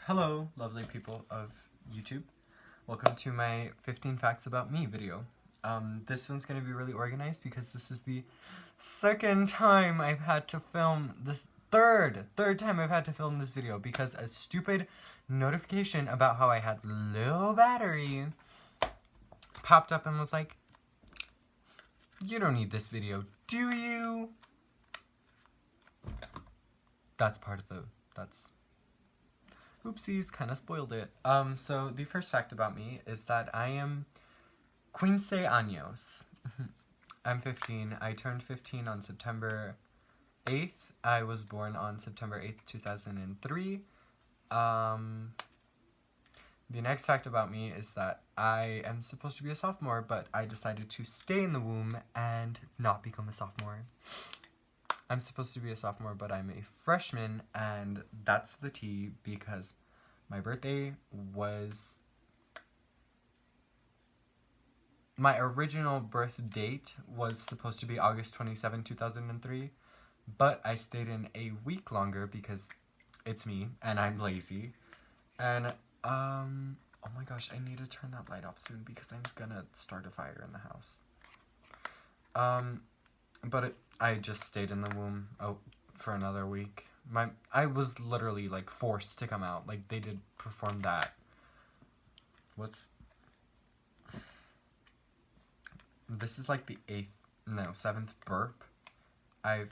Hello, lovely people of YouTube. Welcome to my 15 facts about me video. This one's going to be really organized because this is the second time I've had to film this, third time I've had to film this video because a stupid notification about how I had low battery popped up and was like, you don't need this video, do you? That's part of the, oopsies, kind of spoiled it. So the first fact about me is that I am 15 años. I'm 15. I turned 15 on September 8th. I was born on September 8th, 2003. The next fact about me is that I am supposed to be a sophomore, but I decided to stay in the womb and not become a sophomore. I'm supposed to be a sophomore, but I'm a freshman, and that's the tea because my birthday was... My original birth date was supposed to be August 27, 2003, but I stayed in a week longer because it's me, and I'm lazy. And, oh my gosh, I need to turn that light off soon because I'm gonna start a fire in the house. I just stayed in the womb for another week. I was literally like forced to come out. Like they did perform that. This is like the 7th burp. Oh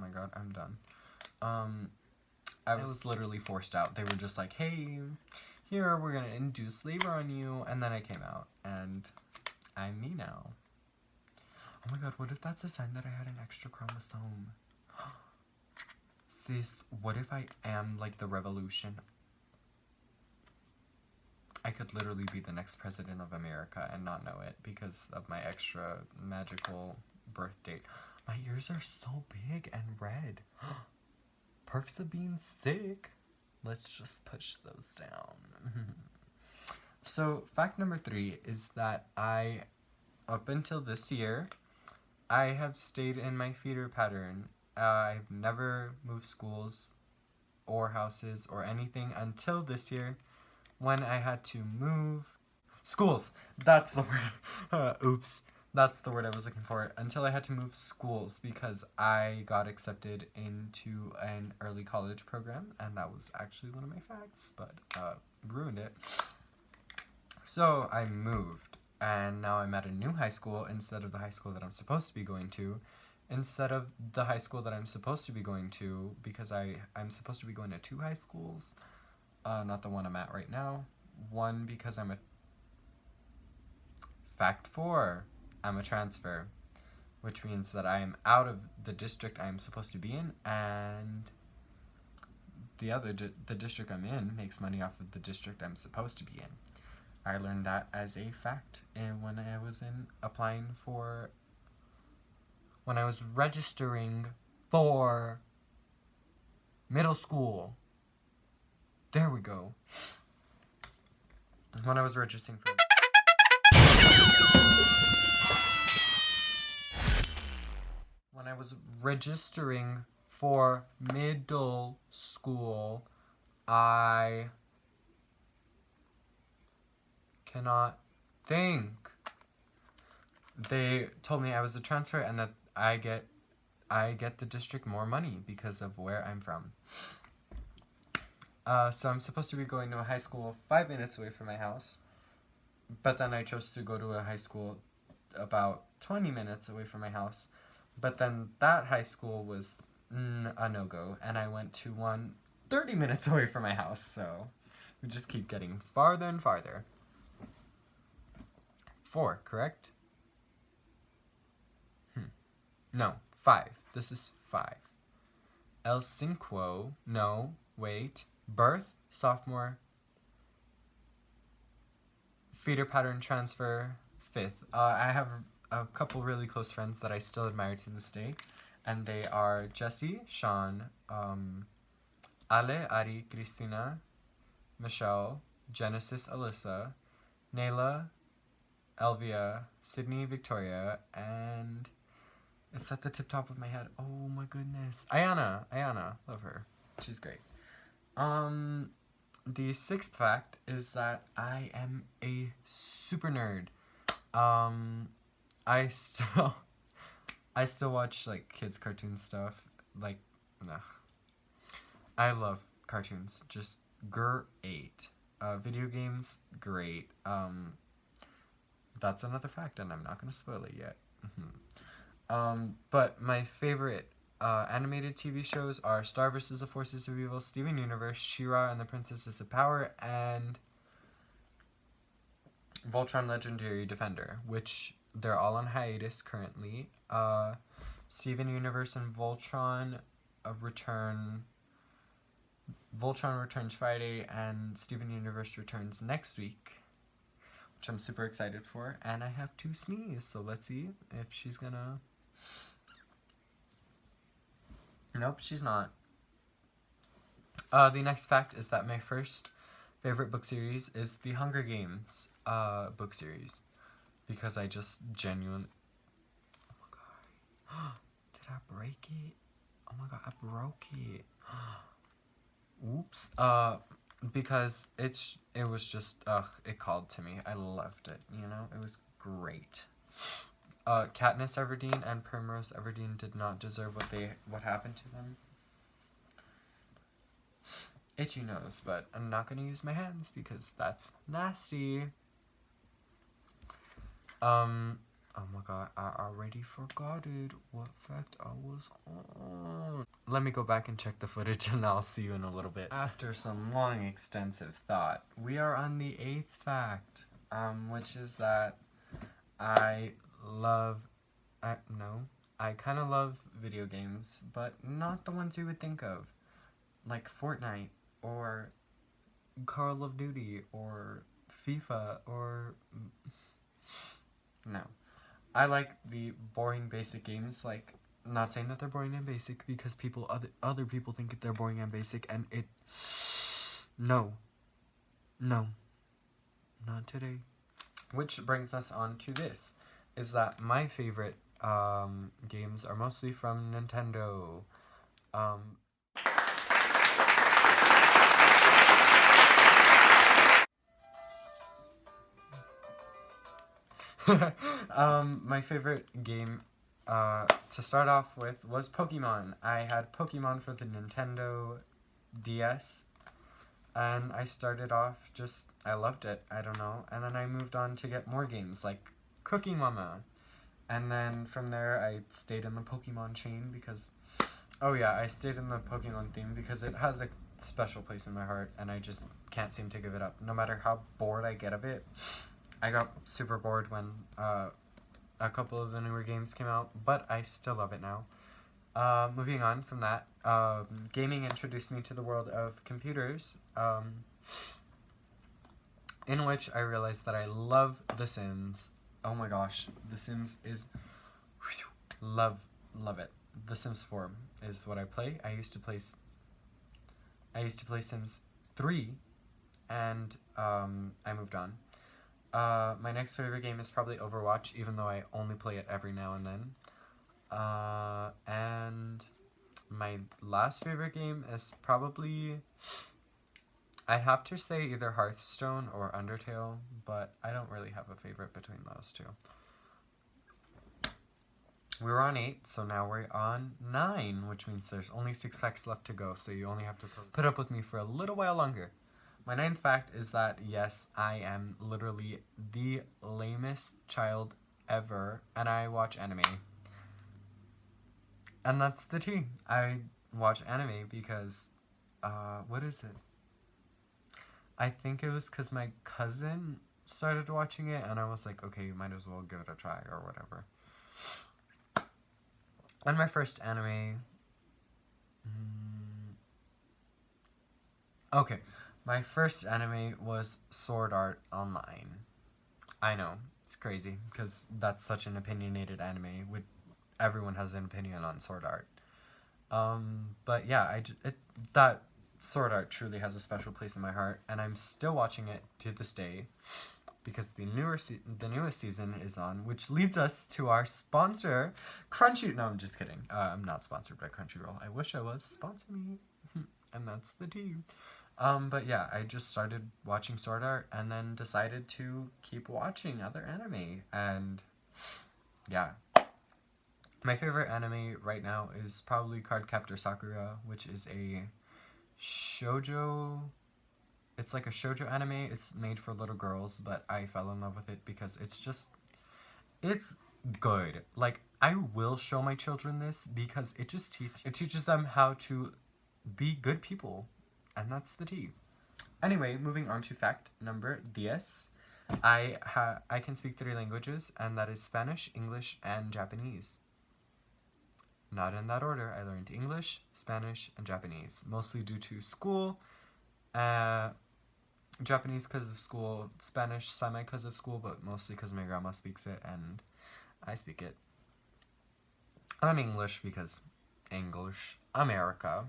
my god, I'm done. I was literally forced out. They were just like, hey, here, we're gonna induce labor on you. And then I came out and I'm me now. Oh my god, what if that's a sign that I had an extra chromosome? Sis, what if I am like the revolution? I could literally be the next president of America and not know it because of my extra magical birth date. My ears are so big and red. Perks of being sick. Let's just push those down. So, fact number 3 is that up until this year, I have stayed in my feeder pattern. I've never moved schools or houses or anything until this year when I had to move schools. That's the word. Oops. That's the word I was looking for. Until I had to move schools because I got accepted into an early college program, and that was actually one of my facts, but ruined it. So I moved. And now I'm at a new high school instead of the high school that I'm supposed to be going to. Instead of the high school that I'm supposed to be going to, because I'm supposed to be going to 2 high schools. Not the one I'm at right now. One, because I'm a... Fact 4, I'm a transfer. Which means that I am out of the district I'm supposed to be in, and the district I'm in makes money off of the district I'm supposed to be in. I learned that as a fact when I was when I was registering for middle school. There we go. When I was registering for... When I was registering for middle school, I cannot think. They told me I was a transfer and that I get the district more money because of where I'm from. So I'm supposed to be going to a high school 5 minutes away from my house, but then I chose to go to a high school about 20 minutes away from my house, but then that high school was a no-go, and I went to one 30 minutes away from my house, so we just keep getting farther and farther. 4, correct? No, 5. This is 5. El cinco, no, wait. Birth, sophomore. Feeder pattern transfer, 5th. I have a couple really close friends that I still admire to this day, and they are Jesse, Sean, Ale, Ari, Cristina, Michelle, Genesis, Alyssa, Nayla, Elvia, Sydney, Victoria, and it's at the top of my head. Oh my goodness. Ayana, love her. She's great. the sixth fact is that I am a super nerd. Um, I still, I still watch like kids' cartoon stuff. Like, ugh. I love cartoons. Just great. Video games, great. That's another fact, and I'm not gonna spoil it yet. But my favorite animated TV shows are Star vs. the Forces of Evil, Steven Universe, She-Ra and the Princesses of Power, and Voltron Legendary Defender, which they're all on hiatus currently. Steven Universe and Voltron return. Voltron returns Friday, and Steven Universe returns next week, which I'm super excited for. And I have to sneeze, so let's see if she's gonna. Nope, she's not. The next fact is that my first favorite book series is the Hunger Games book series, because I just genuinely. Oh my god! Did I break it? Oh my god, I broke it. Oops. Because it was just it called to me. I loved it. You know, it was great. Katniss Everdeen and Primrose Everdeen did not deserve what happened to them. Itchy nose, but I'm not gonna use my hands because that's nasty. Oh my god, I already forgot it. What fact I was on. Let me go back and check the footage and I'll see you in a little bit. After some long, extensive thought, we are on the eighth fact, which is that I kind of love video games, but not the ones you would think of. Like Fortnite, or Call of Duty, or FIFA, or... No. I like the boring, basic games, like, not saying that they're boring and basic, because other people think they're boring and basic, and no. No. Not today. Which brings us on to this, is that my favorite, games are mostly from Nintendo. My favorite game to start off with was Pokemon. I had Pokemon for the Nintendo DS, and I started off I loved it, I don't know, and then I moved on to get more games, like Cooking Mama, and then from there I stayed in the Pokemon chain because, oh yeah, I stayed in the Pokemon theme because it has a special place in my heart, and I just can't seem to give it up, no matter how bored I get of it. I got super bored when a couple of the newer games came out, but I still love it now. Moving on from that, gaming introduced me to the world of computers, in which I realized that I love The Sims. Oh my gosh, The Sims is... Love it. The Sims 4 is what I play. I used to play Sims 3, and I moved on. My next favorite game is probably Overwatch, even though I only play it every now and then. And my last favorite game is probably... I'd have to say either Hearthstone or Undertale, but I don't really have a favorite between those two. We were on 8, so now we're on 9, which means there's only 6 facts left to go, so you only have to put up with me for a little while longer. My 9th fact is that, yes, I am literally the lamest child ever, and I watch anime. And that's the tea. I watch anime because, what is it? I think it was because my cousin started watching it, and I was like, okay, you might as well give it a try, or whatever. And my first anime... Okay. My first anime was Sword Art Online. I know, it's crazy, because that's such an opinionated anime. Everyone has an opinion on Sword Art. But yeah, that Sword Art truly has a special place in my heart, and I'm still watching it to this day, because the newest season is on, which leads us to our sponsor, Crunchyroll. No, I'm just kidding. I'm not sponsored by Crunchyroll. I wish I was. Sponsor me. And that's the tea. But yeah, I just started watching Sword Art and then decided to keep watching other anime. And yeah. My favorite anime right now is probably Cardcaptor Sakura, which is a shoujo. It's like a shoujo anime. It's made for little girls, but I fell in love with it because it's good. Like, I will show my children this because it teaches them how to be good people, and that's the tea. Anyway, moving on to fact number 10. I can speak 3 languages, and that is Spanish, English, and Japanese. Not in that order. I learned English, Spanish, and Japanese, mostly due to school. Japanese because of school, Spanish semi because of school, but mostly because my grandma speaks it and I speak it. And English because English, America.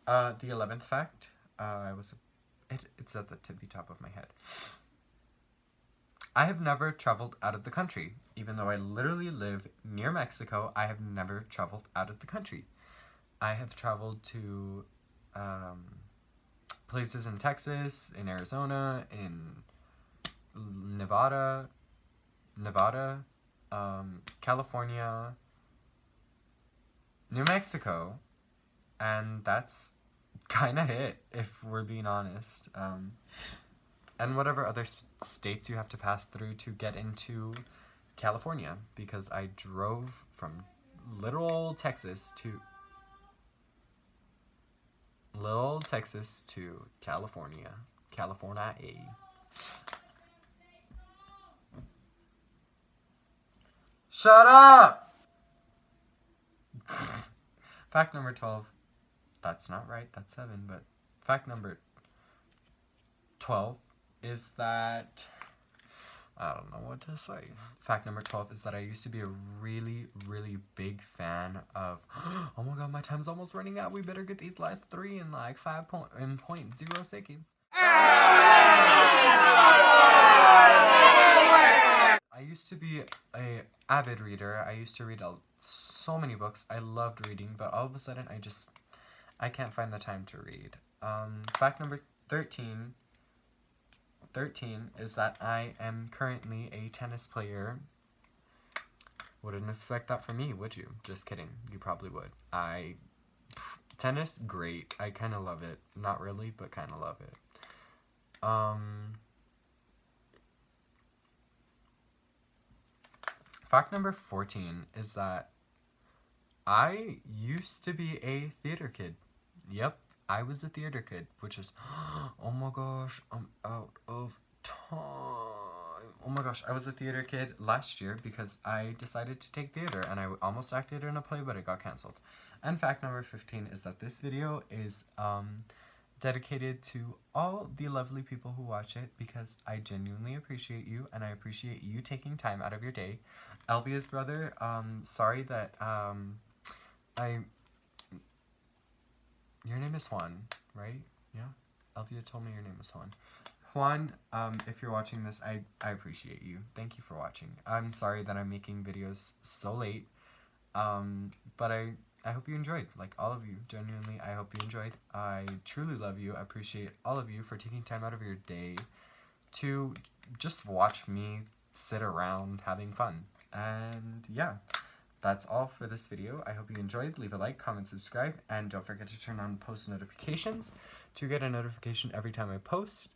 The 11th fact, it's at the tippy top of my head. I have never traveled out of the country. Even though I literally live near Mexico, I have never traveled out of the country. I have traveled to places in Texas, in Arizona, in Nevada, California, New Mexico, and that's kind of it, if we're being honest. And whatever other states you have to pass through to get into California, because I drove from little Texas to California. Shut up! Fact number 12. That's not right, that's 7, but fact number 12 is that I don't know what to say. Fact number 12 is that I used to be a really, really big fan of oh my god, my time's almost running out. We better get these last 3 in like 5.0 seconds. I used to be a avid reader. I used to read so many books. I loved reading, but all of a sudden I can't find the time to read. Fact number 13 is that I am currently a tennis player. Wouldn't expect that from me, would you? Just kidding. You probably would. Tennis, great. I kind of love it. Not really, but kind of love it. Fact number 14 is that I used to be a theater kid. Yep, I was a theater kid, which is, oh my gosh, I'm out of time. Oh my gosh, I was a theater kid last year because I decided to take theater and I almost acted in a play, but it got canceled. And fact number 15 is that this video is dedicated to all the lovely people who watch it because I genuinely appreciate you and I appreciate you taking time out of your day. Elvia's brother, sorry that your name is Juan, right? Yeah? Elvia told me your name is Juan. Juan, if you're watching this, I appreciate you. Thank you for watching. I'm sorry that I'm making videos so late, but I hope you enjoyed. Like, all of you, genuinely, I hope you enjoyed. I truly love you. I appreciate all of you for taking time out of your day to just watch me sit around having fun. And yeah. That's all for this video. I hope you enjoyed. Leave a like, comment, subscribe, and don't forget to turn on post notifications to get a notification every time I post,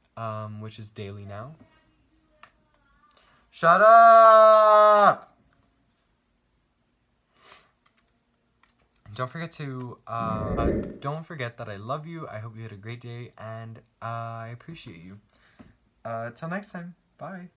which is daily now. Shut up! Don't forget that I love you. I hope you had a great day, and I appreciate you. Till next time. Bye.